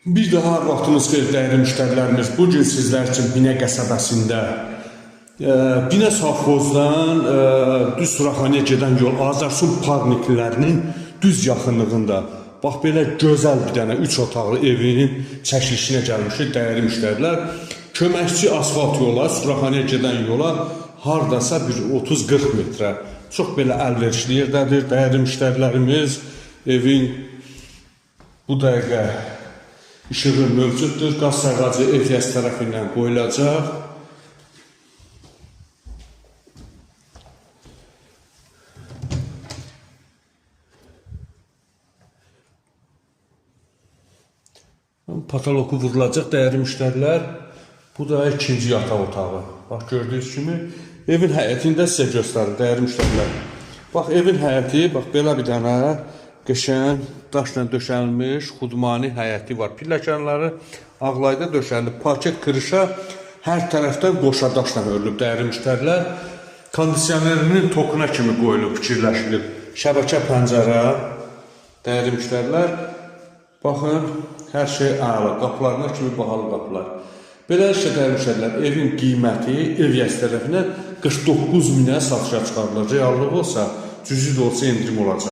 Bir daha vaxtınız xeyir dəyərli müştərilərimiz. Bugün sizlər üçün Binə qəsəbəsində Binə safxozdan düz Suraxaniyə gedən yol Azərsun parniklərinin düz yaxınlığında bax belə gözəl bir dənə 3 otaqlı evinin çəkilişinə gəlmişik dəyərli müştərilər. Köməkçi asfalt yola, Suraxaniyə gedən yola hardasa bir 30-40 metrə. Çox belə əlverişli yerdədir dəyərli müştərilərimiz. Evin bu dəqiqə İşığı mövcuddur. Qaz sayğacı ETS tərəfindən qoyulacaq. Patoloku vurulacaq dəyərli müştərilər. Bu da ikinci yataq otağı. Bax gördüyünüz kimi evin həyətində sizə göstərir dəyərli müştərilər. Bax evin həyəti, bax belə bir dənə qəşəng daşla döşənilmiş xudmani həyəti var. Pilləkənləri ağlayda döşənilib. Parket kırışa hər tərəfdən qoşa daşla örülüb dəyərli müştərilər. Kondisionerinin tokuna kimi qoyulub, fikirləşilib. Şəbəkə pəncərə dəyərli müştərilər. Baxın, hər şey əla. Qapılarına kimi bahalı qapılar. Beləliklə dəyərli müştərilər, evin qiyməti EVS tərəfindən 49 minə satışa çıxarılır. Reallığı olsa, cüzi də olsa endirim olacaq.